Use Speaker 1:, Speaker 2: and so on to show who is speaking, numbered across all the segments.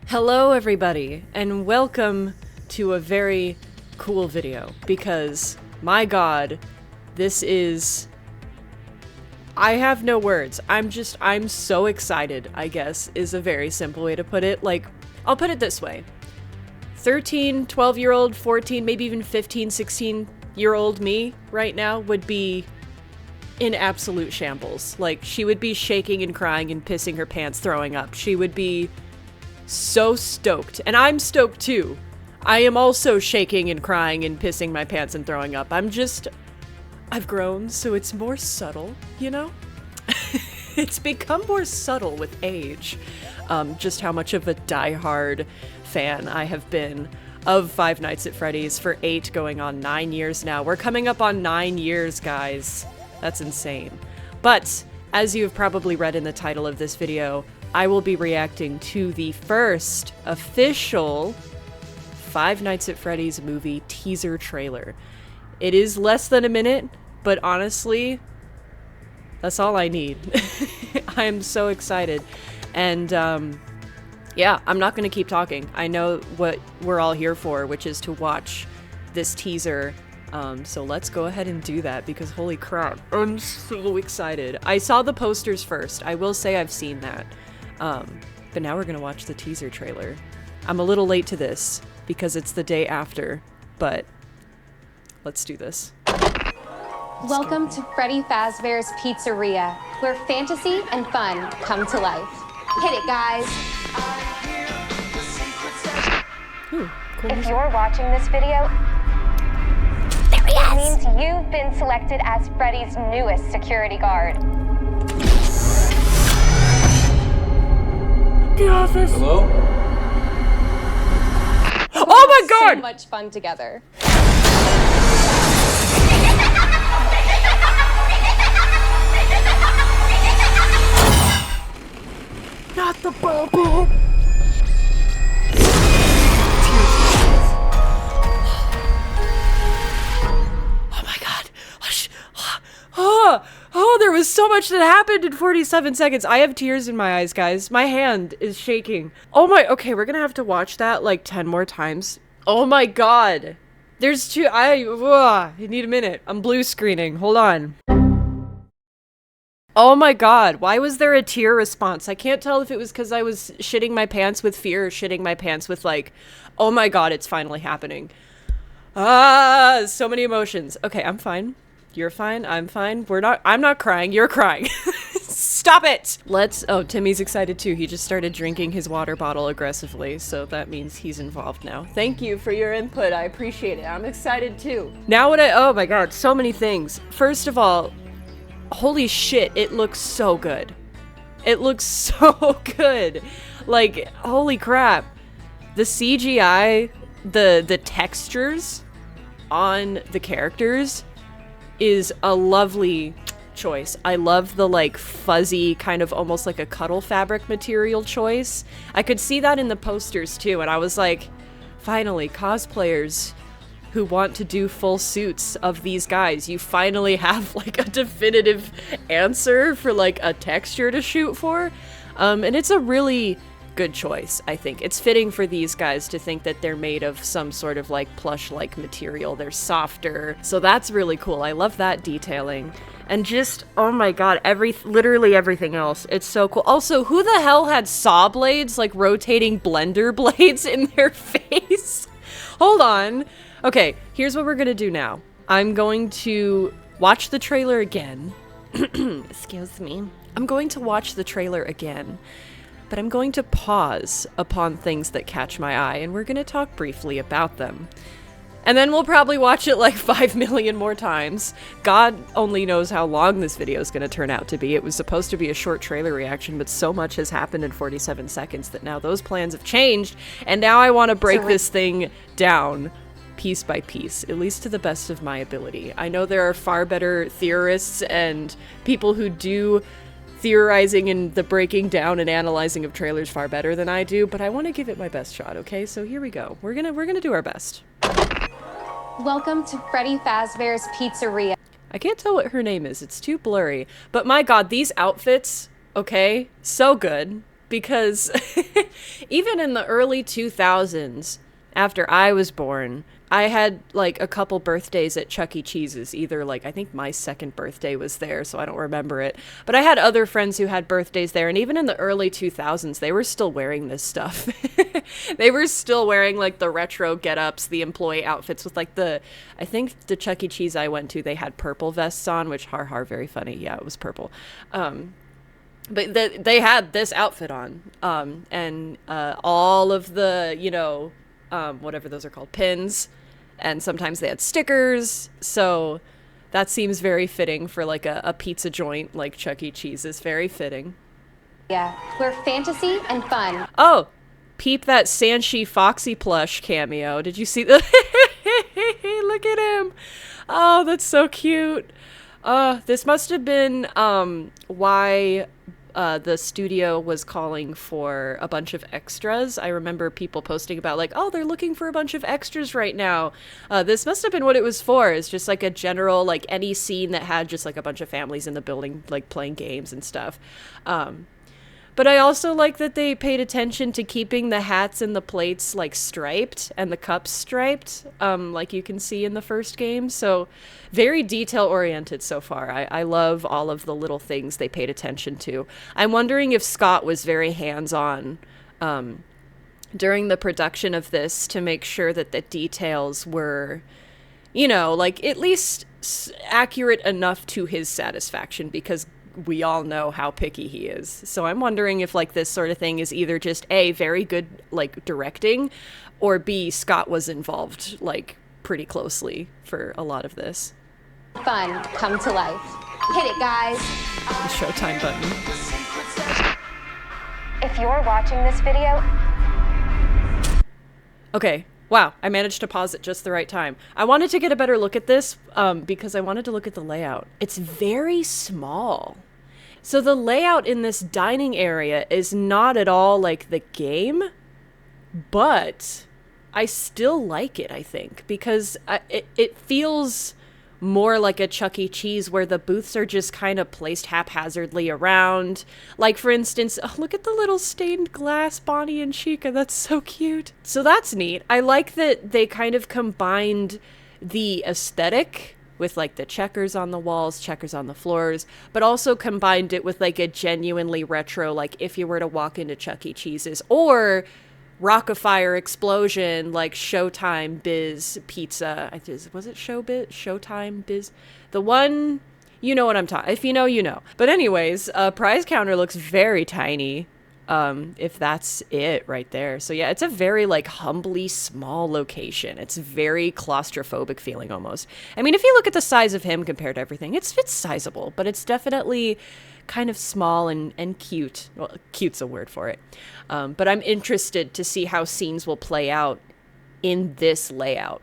Speaker 1: Hello everybody, and welcome to a very cool video, because, my god, this is... I have no words. I'm so excited, I guess, is a very simple way to put it. Like, I'll put it this way. 13, 12-year-old, 14, maybe even 15, 16-year-old me right now would be in absolute shambles. Like, she would be shaking and crying and pissing her pants, throwing up. She would be so stoked. And I'm stoked too. I am also shaking and crying and pissing my pants and throwing up. I've grown, so it's more subtle, you know? It's become more subtle with age. Just how much of a diehard fan I have been of Five Nights at Freddy's for 8 going on 9 years now. We're coming up on 9 years, guys. That's insane. But, as you've probably read in the title of this video, I will be reacting to the first official Five Nights at Freddy's movie teaser trailer. It is less than a minute, but honestly, that's all I need. I am so excited. And, yeah, I'm not going to keep talking. I know what we're all here for, which is to watch this teaser. So let's go ahead and do that, because holy crap, I'm so excited. I saw the posters first. I will say I've seen that. But now we're gonna watch the teaser trailer. I'm a little late to this because it's the day after, but let's do this.
Speaker 2: Welcome to Freddy Fazbear's Pizzeria, where fantasy and fun come to life. Hit it, guys.
Speaker 1: Ooh, cool
Speaker 2: If
Speaker 1: music.
Speaker 2: you're watching this video, it means you've been selected as Freddy's newest security guard.
Speaker 1: The office.
Speaker 3: Hello?
Speaker 1: Oh my god!
Speaker 2: So much fun together.
Speaker 1: Not the bubble! Oh my god! Oh, there was so much that happened in 47 seconds. I have tears in my eyes, guys. My hand is shaking. Oh my, okay, we're gonna have to watch that like 10 more times. Oh my god. There's two, I need a minute. I'm blue screening, hold on. Oh my god, why was there a tear response? I can't tell if it was because I was shitting my pants with fear or shitting my pants with like, oh my god, it's finally happening. So many emotions. Okay, I'm fine. You're fine, I'm fine. I'm not crying, you're crying. Stop it! Oh, Timmy's excited too. He just started drinking his water bottle aggressively, so that means he's involved now. Thank you for your input, I appreciate it. I'm excited too. Now oh my god, so many things. First of all, holy shit, it looks so good. It looks so good. Like, holy crap. The CGI, the textures on the characters is a lovely choice. I love the like fuzzy, kind of almost like a cuddle fabric material choice. I could see that in the posters too, and I was like, finally, cosplayers who want to do full suits of these guys, you finally have like a definitive answer for like a texture to shoot for. And it's a really good choice, I think. It's fitting for these guys to think that they're made of some sort of like plush-like material. They're softer, so that's really cool. I love that detailing. And just, oh my god, literally everything else. It's so cool. Also, who the hell had saw blades, like rotating blender blades in their face? Hold on. Okay, here's what we're gonna do now. I'm going to watch the trailer again. Excuse me. I'm going to watch the trailer again. But I'm going to pause upon things that catch my eye, and we're going to talk briefly about them. And then we'll probably watch it like 5 million more times. God only knows how long this video is going to turn out to be. It was supposed to be a short trailer reaction, but so much has happened in 47 seconds that now those plans have changed, and now I want to break this thing down piece by piece, at least to the best of my ability. I know there are far better theorists and people who do theorizing and the breaking down and analyzing of trailers far better than I do, but I want to give it my best shot, okay? So here we go. We're gonna do our best.
Speaker 2: Welcome to Freddy Fazbear's Pizzeria.
Speaker 1: I can't tell what her name is. It's too blurry. But my god, these outfits, okay? So good. because even in the early 2000s, after I was born, I had like a couple birthdays at Chuck E. Cheese's. Either like, I think my second birthday was there, so I don't remember it. But I had other friends who had birthdays there, and even in the early 2000s, they were still wearing this stuff. They were still wearing like the retro get-ups, the employee outfits with like I think the Chuck E. Cheese I went to, they had purple vests on, which very funny. Yeah, it was purple. But they had this outfit on, and all of the, whatever those are called, pins, and sometimes they had stickers, so that seems very fitting for like a pizza joint like Chuck E. Cheese is very fitting.
Speaker 2: Yeah, where fantasy and fun.
Speaker 1: Oh, peep that Sanshi Foxy plush cameo. Did you see that? Look at him. Oh, that's so cute. This must have been why the studio was calling for a bunch of extras. I remember people posting about like, oh, they're looking for a bunch of extras right now. This must have been what it was for. It's just like a general, like any scene that had just like a bunch of families in the building, like playing games and stuff. But I also like that they paid attention to keeping the hats and the plates like striped and the cups striped, like you can see in the first game. So very detail oriented so far. I love all of the little things they paid attention to. I'm wondering if Scott was very hands-on during the production of this to make sure that the details were, like at least accurate enough to his satisfaction, because we all know how picky he is. So I'm wondering if like this sort of thing is either just A, very good like directing, or B, Scott was involved like pretty closely for a lot of this.
Speaker 2: Fun come to life. Hit it, guys.
Speaker 1: The Showtime button.
Speaker 2: If you're watching this video...
Speaker 1: Okay. Wow, I managed to pause at just the right time. I wanted to get a better look at this because I wanted to look at the layout. It's very small. So the layout in this dining area is not at all like the game, but I still like it, I think, because it feels more like a Chuck E. Cheese where the booths are just kind of placed haphazardly around. Like, for instance, oh, look at the little stained glass Bonnie and Chica. That's so cute. So that's neat. I like that they kind of combined the aesthetic with like the checkers on the walls, checkers on the floors, but also combined it with like a genuinely retro, like if you were to walk into Chuck E. Cheese's, or Rock-afire Explosion, like Showtime Biz Pizza. Was it Showtime Biz? The one, you know what I'm talking. If you know, you know. But anyways, prize counter looks very tiny. If that's it right there. So yeah, it's a very like humbly small location. It's very claustrophobic feeling almost. I mean, if you look at the size of him compared to everything, it's sizable, but it's definitely kind of small and cute. Well, cute's a word for it. But I'm interested to see how scenes will play out in this layout,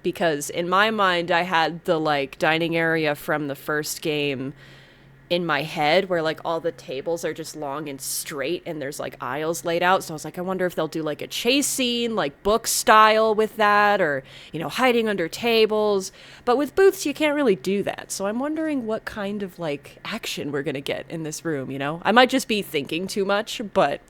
Speaker 1: because in my mind, I had the like dining area from the first game in my head where like all the tables are just long and straight and there's like aisles laid out. So I was like, I wonder if they'll do like a chase scene, like book style with that, or, hiding under tables. But with booths, you can't really do that. So I'm wondering what kind of like action we're going to get in this room, I might just be thinking too much, but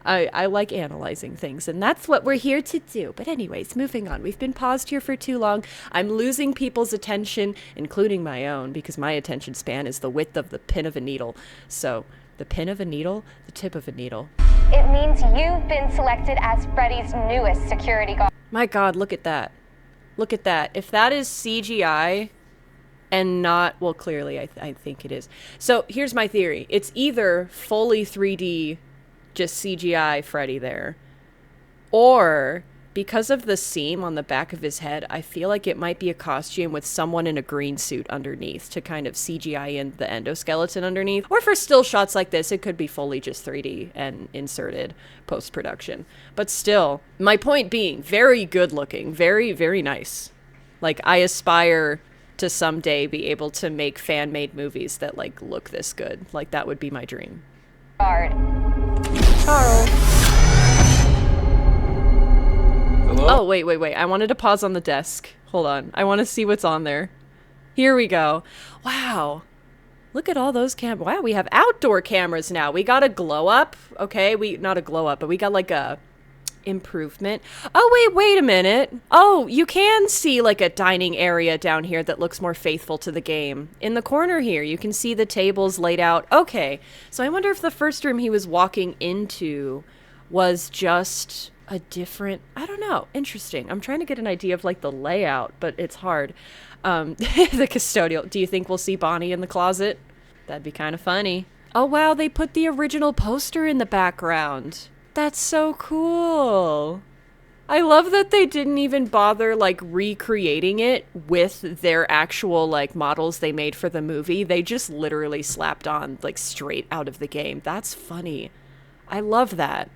Speaker 1: I like analyzing things, and that's what we're here to do. But anyways, moving on. We've been paused here for too long. I'm losing people's attention, including my own, because my attention span is the width of the pin of a needle. So, the pin of a needle, the tip of a needle.
Speaker 2: It means you've been selected as Freddy's newest security guard.
Speaker 1: My God, look at that. Look at that. If that is CGI and not, well, clearly I think it is. So, here's my theory. It's either fully 3D, just CGI Freddy there, or because of the seam on the back of his head, I feel like it might be a costume with someone in a green suit underneath to kind of CGI in the endoskeleton underneath. Or for still shots like this, it could be fully just 3D and inserted post-production. But still, my point being, very good looking, very, very nice. Like, I aspire to someday be able to make fan-made movies that like look this good. Like, that would be my dream.
Speaker 2: Guard.
Speaker 1: Carl.
Speaker 3: Hello?
Speaker 1: Oh, wait. I wanted to pause on the desk. Hold on. I want to see what's on there. Here we go. Wow. Look at all those wow, we have outdoor cameras now. We got a glow up. Okay, not a glow up, but we got like a improvement. Oh, wait a minute. Oh, you can see like a dining area down here that looks more faithful to the game. In the corner here, you can see the tables laid out. Okay, so I wonder if the first room he was walking into was just a different, I don't know, interesting. I'm trying to get an idea of like the layout, but it's hard. The custodial, do you think we'll see Bonnie in the closet? That'd be kind of funny. Oh wow, they put the original poster in the background. That's so cool. I love that they didn't even bother like recreating it with their actual like models they made for the movie. They just literally slapped on like straight out of the game. That's funny. I love that.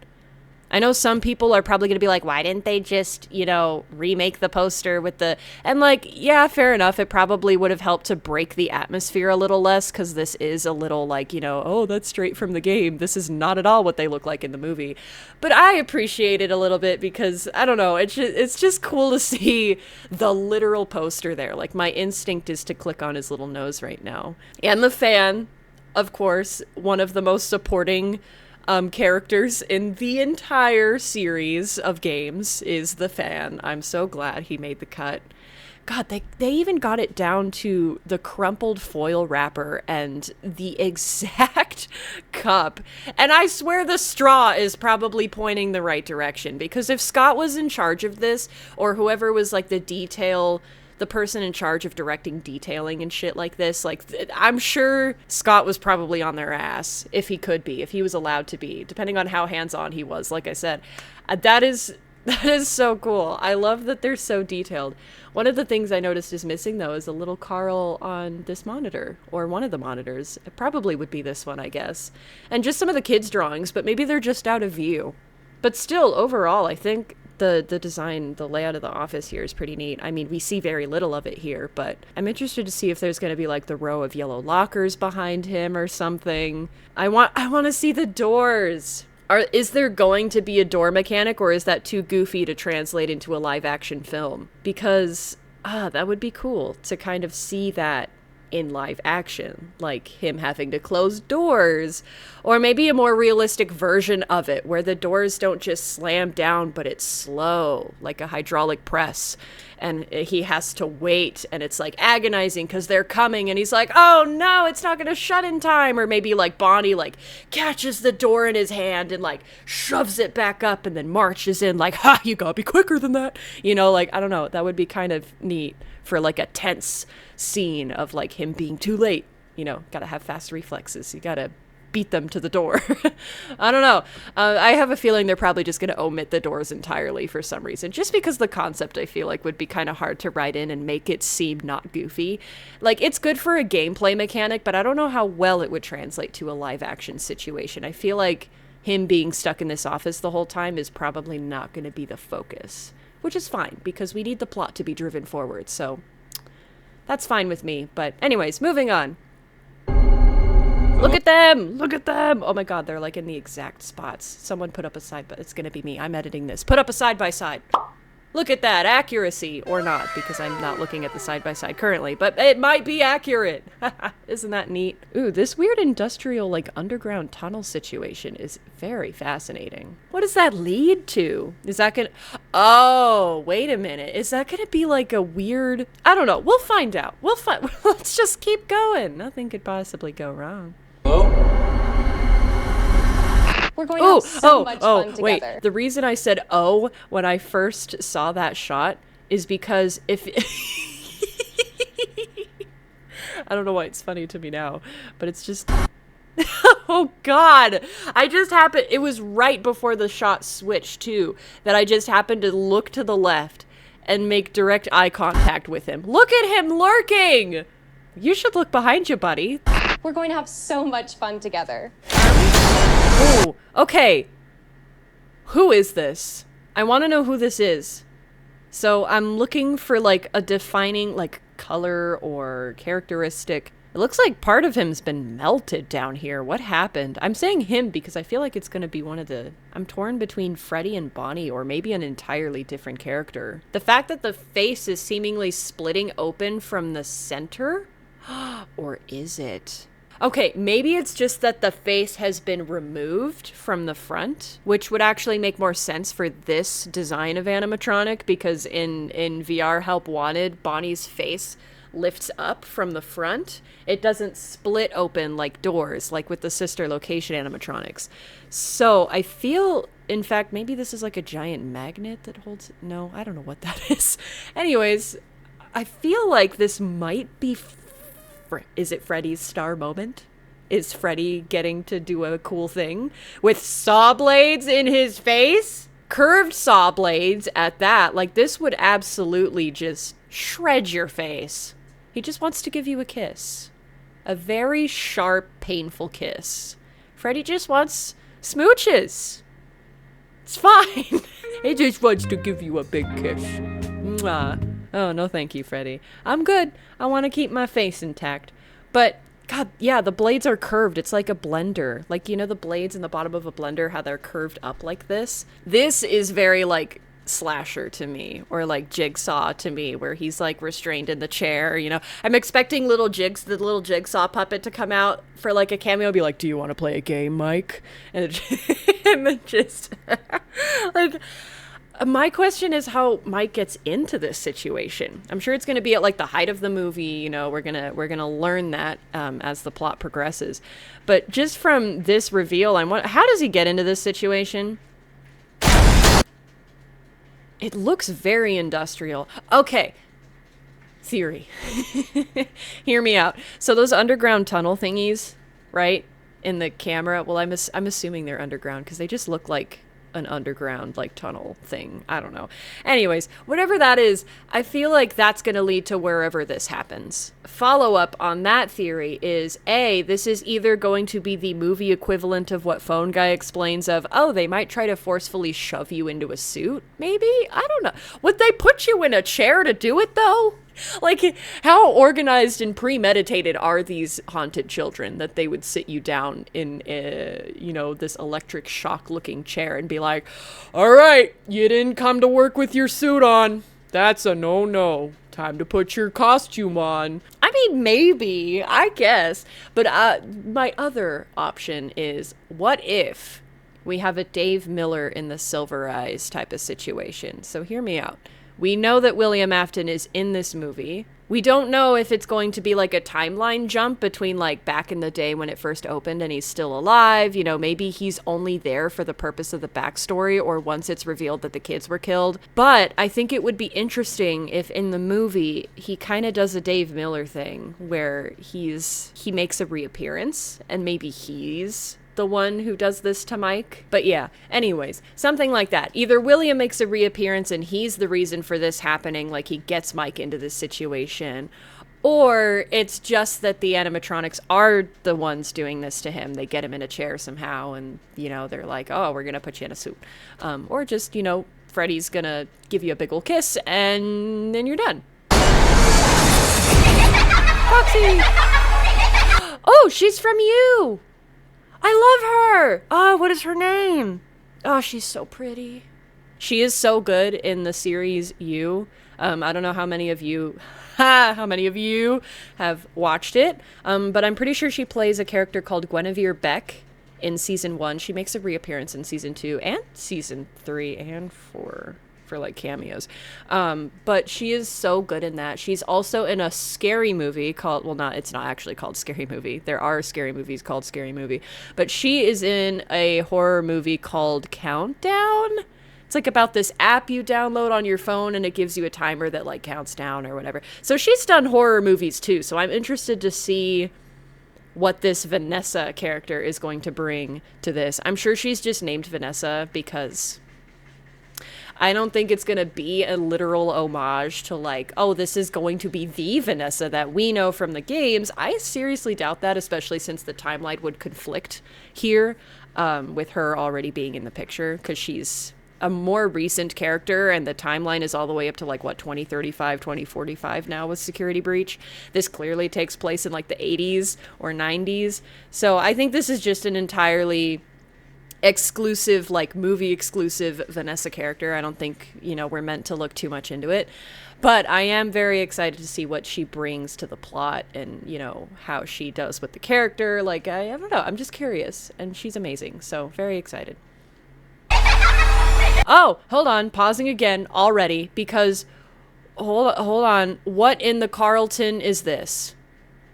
Speaker 1: I know some people are probably going to be like, why didn't they just, you know, remake the poster with the... And like, yeah, fair enough. It probably would have helped to break the atmosphere a little less because this is a little like, you know, oh, that's straight from the game. This is not at all what they look like in the movie. But I appreciate it a little bit because, I don't know, it's just cool to see the literal poster there. Like, my instinct is to click on his little nose right now. And the fan, of course, one of the most supporting... characters in the entire series of games is the fan. I'm so glad he made the cut. God, they even got it down to the crumpled foil wrapper and the exact cup. And I swear the straw is probably pointing the right direction because if Scott was in charge of this or whoever was like the person in charge of directing detailing and shit like this, like, I'm sure Scott was probably on their ass if he could be, if he was allowed to be, depending on how hands-on he was. Like I said, that is so cool. I love that they're so detailed. One of the things I noticed is missing, though, is a little Carl on this monitor, or one of the monitors. It probably would be this one, I guess. And just some of the kids' drawings, but maybe they're just out of view. But still, overall, I think the design, the layout of the office here is pretty neat. I mean, we see very little of it here, but I'm interested to see if there's going to be like the row of yellow lockers behind him or something. I want to see the doors. Is there going to be a door mechanic, or is that too goofy to translate into a live action film? Because that would be cool to kind of see that in live action, like him having to close doors, or maybe a more realistic version of it where the doors don't just slam down, but it's slow, like a hydraulic press, and he has to wait, and it's like agonizing because they're coming, and he's like, oh no, it's not gonna shut in time. Or maybe like Bonnie like catches the door in his hand and like shoves it back up and then marches in like, ha, you gotta be quicker than that, you know, like, I don't know, that would be kind of neat for like a tense scene of like him being too late. You know, gotta have fast reflexes, you gotta beat them to the door. I don't know. I have a feeling they're probably just gonna omit the doors entirely for some reason, just because the concept I feel like would be kind of hard to write in and make it seem not goofy. Like, it's good for a gameplay mechanic, but I don't know how well it would translate to a live action situation. I feel like him being stuck in this office the whole time is probably not going to be the focus, which is fine because we need the plot to be driven forward, so that's fine with me. But anyways, moving on. Look at them! Look at them! Oh my god, they're like in the exact spots. Someone put up a side, but it's gonna be me. I'm editing this. Put up a side-by-side. Look at that, accuracy. Or not, because I'm not looking at the side-by-side currently, but it might be accurate. Isn't that neat? Ooh, this weird industrial, like, underground tunnel situation is very fascinating. What does that lead to? Is that gonna... Oh, wait a minute. Is that gonna be, like, a weird... I don't know. We'll find out. Let's just keep going. Nothing could possibly go wrong.
Speaker 2: We're going to have so much fun together.
Speaker 1: Wait. The reason I said "oh" when I first saw that shot is because if I don't know why it's funny to me now, but it's just oh god. It was right before the shot switched too that I just happened to look to the left and make direct eye contact with him. Look at him lurking. You should look behind you, buddy.
Speaker 2: We're going to have so much fun together.
Speaker 1: Oh, okay. Who is this? I want to know who this is. So I'm looking for like a defining like color or characteristic. It looks like part of him's been melted down here. What happened? I'm saying him because I feel like it's going to be one of the... I'm torn between Freddy and Bonnie, or maybe an entirely different character. The fact that the face is seemingly splitting open from the center? Or is it? Okay, maybe it's just that the face has been removed from the front, which would actually make more sense for this design of animatronic, because in VR Help Wanted, Bonnie's face lifts up from the front. It doesn't split open like doors, like with the sister location animatronics. So I feel, in fact, maybe this is like a giant magnet that holds... No, I don't know what that is. Anyways, I feel like this might be... Is it Freddy's star moment? Is Freddy getting to do a cool thing with saw blades in his face? Curved saw blades at that. Like, this would absolutely just shred your face. He just wants to give you a kiss. A very sharp, painful kiss. Freddy just wants smooches. It's fine. He just wants to give you a big kiss. Mwah. Oh, no thank you, Freddy. I'm good. I want to keep my face intact. But, God, yeah, the blades are curved. It's like a blender. Like, you know the blades in the bottom of a blender, how they're curved up like this? This is very, like, Slasher to me, or like Jigsaw to me, where he's like restrained in the chair, you know. I'm expecting the little Jigsaw puppet to come out for like a cameo, be like, do you want to play a game, Mike? And then just like, my question is how Mike gets into this situation. I'm sure it's going to be at like the height of the movie, you know. We're gonna learn that as the plot progresses. But just from this reveal, how does he get into this situation? It looks very industrial. Okay. Theory. Hear me out. So those underground tunnel thingies, right? In the camera. Well, I'm assuming they're underground because they just look like an underground like tunnel thing. I don't know. Anyways, whatever that is, I feel like that's going to lead to wherever this happens. Follow up on that theory is this is either going to be the movie equivalent of what Phone Guy explains of, oh, they might try to forcefully shove you into a suit. Maybe? I don't know. Would they put you in a chair to do it though? Like, how organized and premeditated are these haunted children that they would sit you down in, this electric shock-looking chair and be like, all right, you didn't come to work with your suit on. That's a no-no. Time to put your costume on. I mean, maybe, I guess. But my other option is, what if we have a Dave Miller in the Silver Eyes type of situation? So hear me out. We know that William Afton is in this movie. We don't know if it's going to be like a timeline jump between like back in the day when it first opened and he's still alive. You know, maybe he's only there for the purpose of the backstory or once it's revealed that the kids were killed. But I think it would be interesting if in the movie he kind of does a Dave Miller thing where he makes a reappearance and maybe he's the one who does this to Mike. But yeah, anyways, something like that. Either William makes a reappearance and he's the reason for this happening, like he gets Mike into this situation, or it's just that the animatronics are the ones doing this to him. They get him in a chair somehow and, you know, they're like, oh, we're gonna put you in a suit. Or just, you know, Freddy's gonna give you a big ol' kiss and then you're done. Foxy! Oh, she's from You! I love her! Oh, what is her name? Oh, she's so pretty. She is so good in the series You. I don't know how many of you have watched it, but I'm pretty sure she plays a character called Guinevere Beck in season 1. She makes a reappearance in season 2 and season 3 and 4 for like cameos. But she is so good in that. She's also in a scary movie called, it's not actually called Scary Movie. There are scary movies called Scary Movie, but she is in a horror movie called Countdown. It's like about this app you download on your phone and it gives you a timer that like counts down or whatever. So she's done horror movies too. So I'm interested to see what this Vanessa character is going to bring to this. I'm sure she's just named Vanessa because I don't think it's going to be a literal homage to like, oh, this is going to be the Vanessa that we know from the games. I seriously doubt that, especially since the timeline would conflict here with her already being in the picture, because she's a more recent character and the timeline is all the way up to like, what, 2035, 2045 now with Security Breach. This clearly takes place in like the 80s or 90s. So I think this is just an entirely exclusive, like movie exclusive Vanessa character. I don't think, we're meant to look too much into it. But I am very excited to see what she brings to the plot and, how she does with the character. Like, I don't know. I'm just curious. And she's amazing. So, very excited. Oh, hold on. Pausing again already because, hold on. What in the Carlton is this?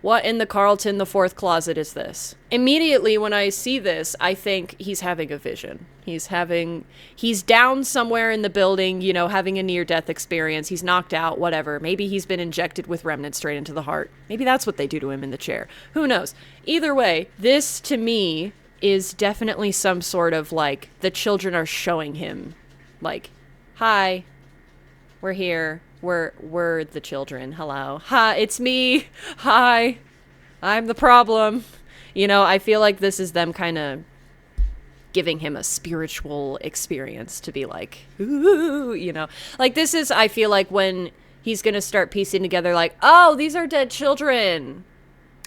Speaker 1: What in the Carlton, the fourth closet is this? Immediately when I see this, I think he's having a vision. He's down somewhere in the building, having a near-death experience. He's knocked out, whatever. Maybe he's been injected with remnants straight into the heart. Maybe that's what they do to him in the chair. Who knows? Either way, this to me is definitely some sort of like, the children are showing him, like, hi, we're here. We're the children. Hello. Hi, it's me. Hi. I'm the problem. I feel like this is them kind of giving him a spiritual experience to be like, ooh, Like this is, I feel like when he's going to start piecing together like, oh, these are dead children.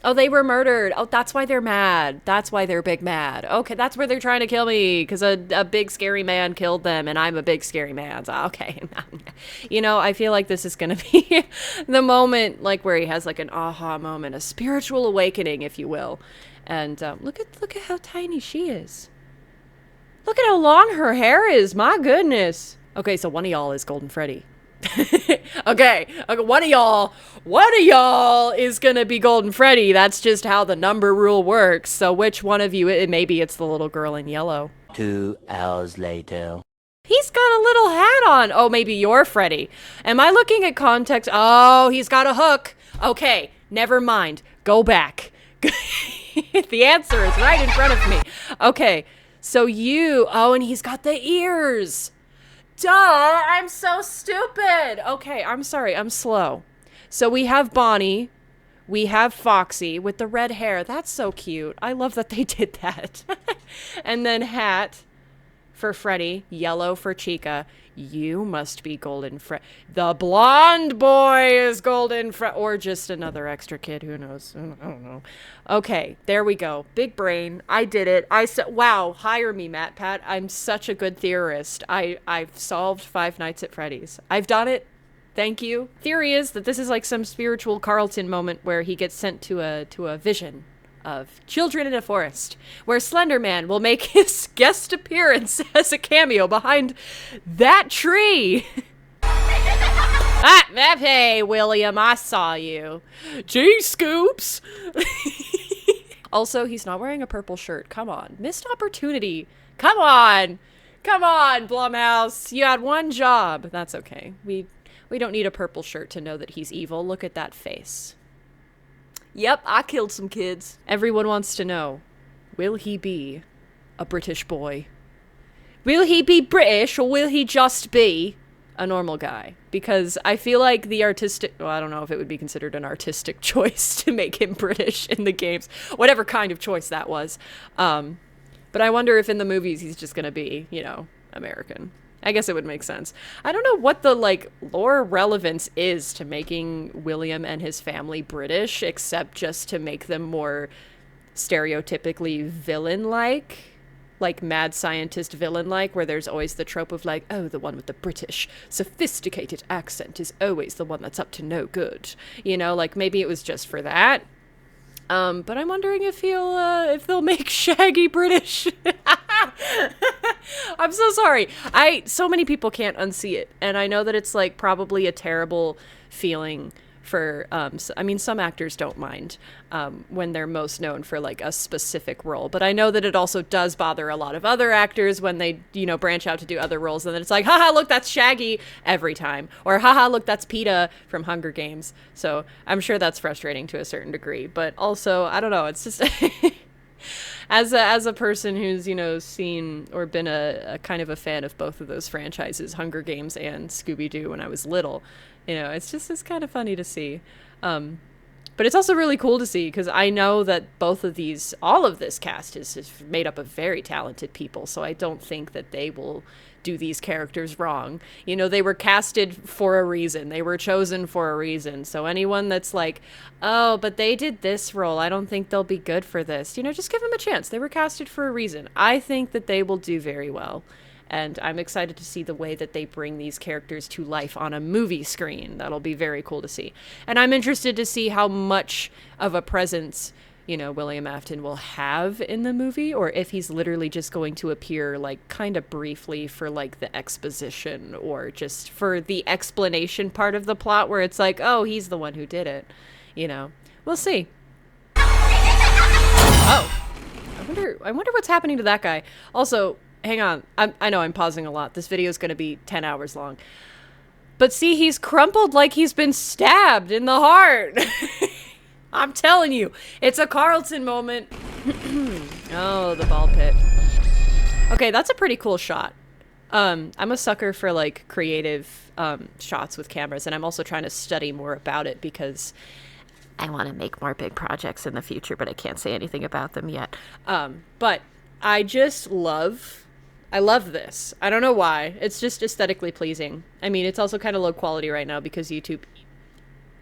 Speaker 1: Oh, they were murdered. Oh, that's why they're mad. That's why they're big mad. Okay, that's where they're trying to kill me because a big scary man killed them and I'm a big scary man. So, okay. I feel like this is going to be the moment like where he has like an aha moment, a spiritual awakening, if you will. And look at how tiny she is. Look at how long her hair is. My goodness. Okay, so one of y'all is Golden Freddy. Okay, one of y'all is gonna be Golden Freddy. That's just how the number rule works. So which one of you, maybe it's the little girl in yellow.
Speaker 3: 2 hours later.
Speaker 1: He's got a little hat on. Oh, maybe you're Freddy. Am I looking at context? Oh, he's got a hook. Okay, never mind. Go back. The answer is right in front of me. Okay, so and he's got the ears. Duh, I'm so stupid. Okay, I'm sorry, I'm slow. So we have Bonnie, we have Foxy with the red hair. That's so cute. I love that they did that. And then hat for Freddy, yellow for Chica. You must be Golden Freddy. The blonde boy is Golden Freddy. Or just another extra kid, who knows? I don't know. Okay, there we go. Big brain. I did it. Wow, hire me, MatPat. I'm such a good theorist. I've solved Five Nights at Freddy's. I've done it. Thank you. Theory is that this is like some spiritual Carlton moment where he gets sent to a vision of children in a forest, where Slender Man will make his guest appearance as a cameo behind that tree. Hey, William, I saw you. Gee, Scoops. Also, he's not wearing a purple shirt. Come on. Missed opportunity. Come on, Blumhouse. You had one job. That's okay. We don't need a purple shirt to know that he's evil. Look at that face. Yep, I killed some kids. Everyone wants to know, will he be a British boy? Will he be British or will he just be a normal guy? Because I feel like the I don't know if it would be considered an artistic choice to make him British in the games. Whatever kind of choice that was. But I wonder if in the movies he's just gonna be, American. I guess it would make sense. I don't know what the, lore relevance is to making William and his family British, except just to make them more stereotypically villain-like. Like mad scientist villain-like, where there's always the trope of the one with the British sophisticated accent is always the one that's up to no good. Maybe it was just for that. But I'm wondering if they'll make Shaggy British. I'm so sorry. So many people can't unsee it, and I know that it's probably a terrible feeling for some actors don't mind when they're most known for a specific role, but I know that it also does bother a lot of other actors when they branch out to do other roles, and then it's haha, look, that's Shaggy every time, or haha, look, that's PETA from Hunger Games. So I'm sure that's frustrating to a certain degree, but also I don't know, it's just as a person who's seen or been a kind of a fan of both of those franchises, Hunger Games and Scooby-Doo, when I was little, it's kind of funny to see. But But it's also really cool to see, because I know that all of this cast is made up of very talented people, so I don't think that they will do these characters wrong. You know, they were casted for a reason. They were chosen for a reason. So anyone that's like, oh, but they did this role, I don't think they'll be good for this. You know, just give them a chance. They were casted for a reason. I think that they will do very well. And I'm excited to see the way that they bring these characters to life on a movie screen. That'll be very cool to see. And I'm interested to see how much of a presence, you know, William Afton will have in the movie, or if he's literally just going to appear, like, kind of briefly for, like, the exposition, or just for the explanation part of the plot where it's like, oh, he's the one who did it. You know, we'll see. Oh, I wonder what's happening to that guy. Also, hang on. I know I'm pausing a lot. This video is going to be 10 hours long. But see, he's crumpled like he's been stabbed in the heart. I'm telling you, it's a Carlton moment. Oh, the ball pit. Okay, that's a pretty cool shot. I'm a sucker for, like, creative shots with cameras, and I'm also trying to study more about it because I want to make more big projects in the future, but I can't say anything about them yet. But I love this. I don't know why. It's just aesthetically pleasing. I mean, it's also kind of low quality right now because YouTube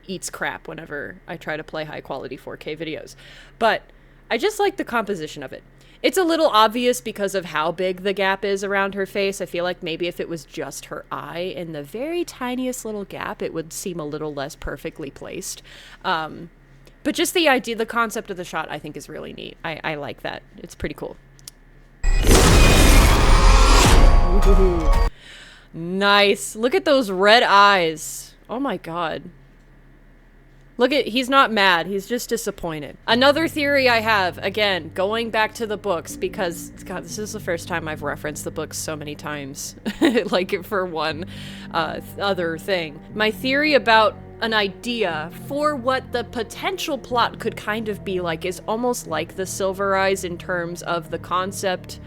Speaker 1: eats crap whenever I try to play high quality 4K videos. But I just like the composition of it. It's a little obvious because of how big the gap is around her face. I feel like maybe if it was just her eye in the very tiniest little gap, it would seem a little less perfectly placed. But just the idea, the concept of the shot, I think is really neat. I like that. It's pretty cool. Ooh. Nice. Look at those red eyes. Oh my god. He's not mad, he's just disappointed. Another theory I have, again, going back to the books, because, God, this is the first time I've referenced the books so many times, like for one other thing. My theory about an idea for what the potential plot could kind of be like is almost like the Silver Eyes in terms of the concept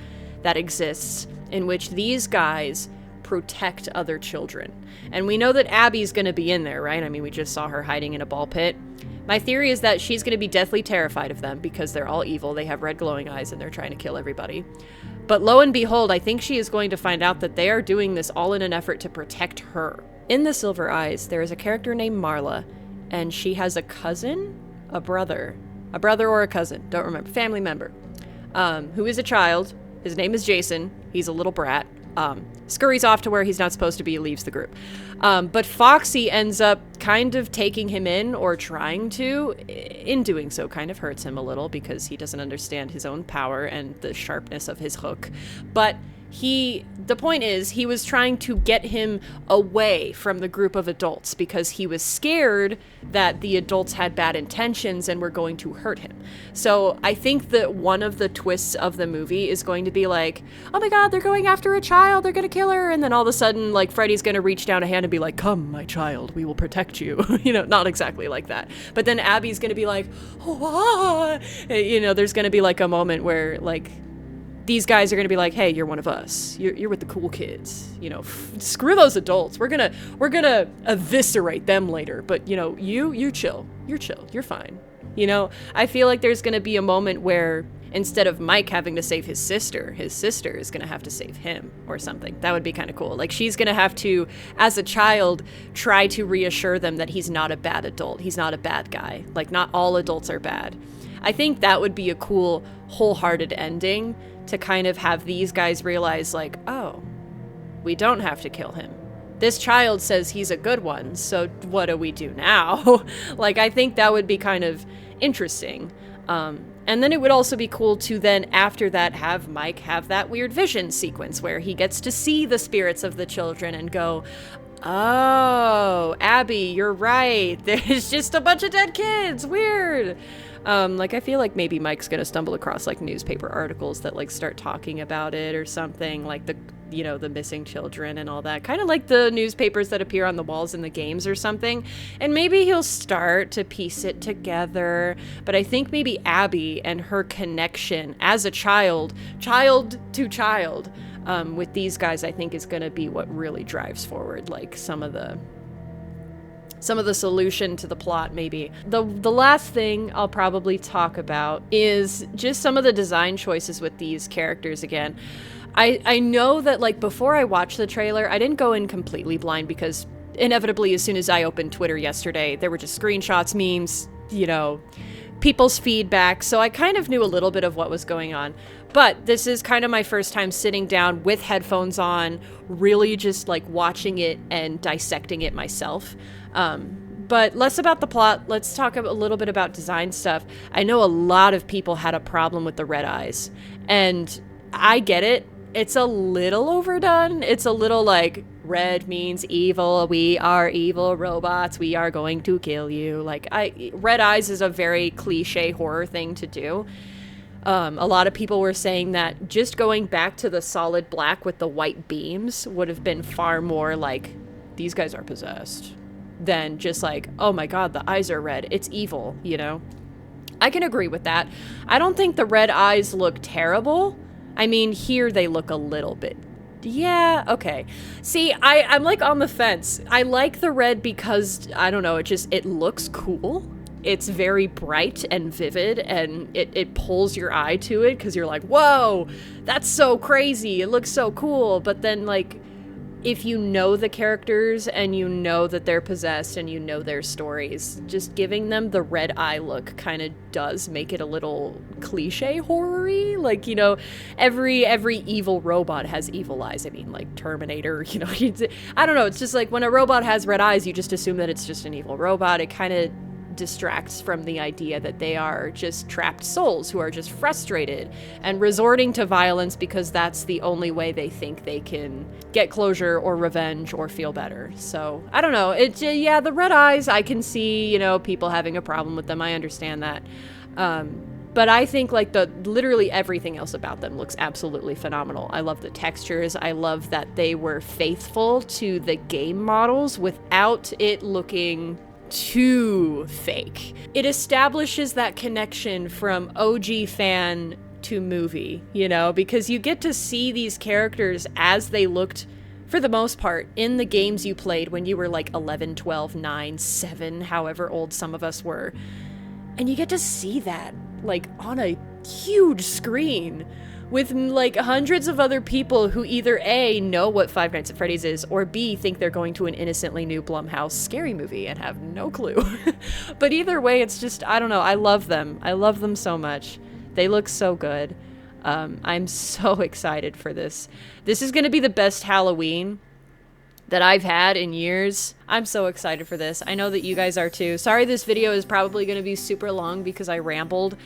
Speaker 1: that exists in which these guys protect other children. And we know that Abby's gonna be in there, right? I mean, we just saw her hiding in a ball pit. My theory is that she's gonna be deathly terrified of them because they're all evil, they have red glowing eyes, and they're trying to kill everybody. But lo and behold, I think she is going to find out that they are doing this all in an effort to protect her. In the Silver Eyes, there is a character named Marla, and she has a cousin? A brother or a cousin, don't remember, family member, who is a child. His name is Jason. He's a little brat. Scurries off to where he's not supposed to be, leaves the group. But Foxy ends up kind of taking him in, or trying to. In doing so, kind of hurts him a little because he doesn't understand his own power and the sharpness of his hook. But the point is, he was trying to get him away from the group of adults because he was scared that the adults had bad intentions and were going to hurt him. So I think that one of the twists of the movie is going to be like, oh my god, they're going after a child, they're gonna kill her, and then all of a sudden, like, Freddy's gonna reach down a hand and be like, come, my child, we will protect you. You know, not exactly like that. But then Abby's gonna be like, oh, ah. You know, there's gonna be like a moment where, like, these guys are going to be like, hey, you're one of us. You're with the cool kids. You know, screw those adults. We're going to eviscerate them later. But, you know, you chill. You're chill. You're fine. You know, I feel like there's going to be a moment where instead of Mike having to save his sister is going to have to save him or something. That would be kind of cool. Like, she's going to have to, as a child, try to reassure them that he's not a bad adult. He's not a bad guy. Like, not all adults are bad. I think that would be a cool, wholehearted ending to kind of have these guys realize, like, oh, we don't have to kill him. This child says he's a good one, so what do we do now? Like, I think that would be kind of interesting. And then it would also be cool to then, after that, have Mike have that weird vision sequence where he gets to see the spirits of the children and go, oh, Abby, you're right. There's just a bunch of dead kids. Weird. Like, I feel like maybe Mike's gonna stumble across, like, newspaper articles that, like, start talking about it or something, like the, you know, the missing children and all that, kind of like the newspapers that appear on the walls in the games or something, and maybe he'll start to piece it together. But I think maybe Abby and her connection as a child to child, with these guys, I think is gonna be what really drives forward, like, some of the some of the solution to the plot, maybe. The last thing I'll probably talk about is just some of the design choices with these characters again. I know that, like, before I watched the trailer, I didn't go in completely blind because inevitably as soon as I opened Twitter yesterday, there were just screenshots, memes, you know, people's feedback, so I kind of knew a little bit of what was going on. But this is kind of my first time sitting down with headphones on, really just like watching it and dissecting it myself. But less about the plot, let's talk a little bit about design stuff. I know a lot of people had a problem with the red eyes, and I get it. It's a little overdone. It's a little like, red means evil, we are evil robots, we are going to kill you. Like, red eyes is a very cliche horror thing to do. A lot of people were saying that just going back to the solid black with the white beams would have been far more like, these guys are possessed, than just like, oh my god, the eyes are red, it's evil, you know? I can agree with that. I don't think the red eyes look terrible. I mean, here they look a little bit. Yeah, okay. See, I'm like on the fence. I like the red because, I don't know, it looks cool. It's very bright and vivid, and it pulls your eye to it because you're like, whoa, that's so crazy. It looks so cool. But then, like, if you know the characters and you know that they're possessed and you know their stories, just giving them the red eye look kind of does make it a little cliche horror-y. Like, you know, every evil robot has evil eyes. I mean, like Terminator, you know, I don't know. It's just like when a robot has red eyes, you just assume that it's just an evil robot. It kind of distracts from the idea that they are just trapped souls who are just frustrated and resorting to violence because that's the only way they think they can get closure or revenge or feel better. So I don't know. Yeah, the red eyes, I can see, you know, people having a problem with them. I understand that. But I think like literally everything else about them looks absolutely phenomenal. I love the textures. I love that they were faithful to the game models without it looking too fake. It establishes that connection from OG fan to movie, you know, because you get to see these characters as they looked, for the most part, in the games you played when you were like 11, 12, 9, 7, however old some of us were. And you get to see that, like, on a huge screen with, like, hundreds of other people who either A, know what Five Nights at Freddy's is, or B, think they're going to an innocently new Blumhouse scary movie and have no clue. But either way, it's just, I don't know, I love them. I love them so much. They look so good. I'm so excited for this. This is going to be the best Halloween that I've had in years. I'm so excited for this. I know that you guys are too. Sorry this video is probably going to be super long because I rambled.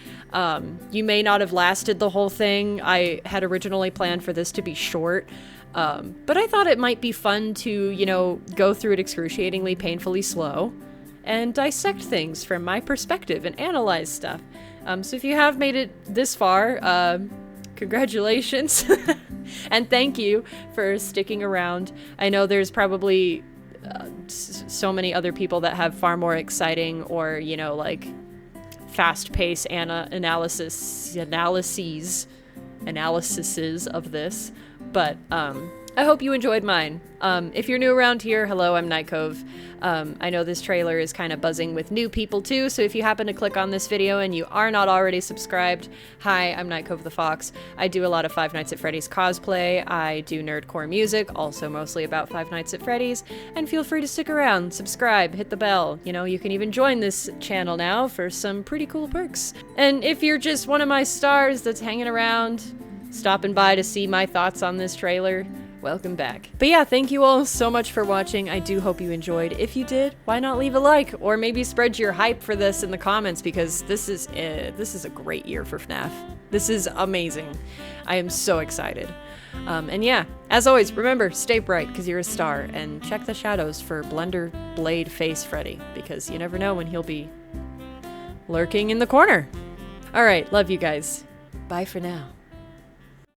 Speaker 1: You may not have lasted the whole thing. I had originally planned for this to be short. But I thought it might be fun to, you know, go through it excruciatingly, painfully slow and dissect things from my perspective and analyze stuff. So if you have made it this far, congratulations. And thank you for sticking around. I know there's probably so many other people that have far more exciting or, you know, like fast-paced analyses of this. But I hope you enjoyed mine. If you're new around here, hello, I'm Night Cove. I know this trailer is kind of buzzing with new people too, so if you happen to click on this video and you are not already subscribed, hi, I'm Night Cove the Fox. I do a lot of Five Nights at Freddy's cosplay. I do nerdcore music, also mostly about Five Nights at Freddy's, and feel free to stick around, subscribe, hit the bell. You know, you can even join this channel now for some pretty cool perks. And if you're just one of my stars that's hanging around, stopping by to see my thoughts on this trailer, welcome back. But yeah, thank you all so much for watching. I do hope you enjoyed. If you did, why not leave a like or maybe spread your hype for this in the comments, because this is a great year for FNAF. This is amazing. I am so excited. And yeah, as always, remember, stay bright because you're a star, and check the shadows for Blender Blade Face Freddy, because you never know when he'll be lurking in the corner. All right, love you guys. Bye for now.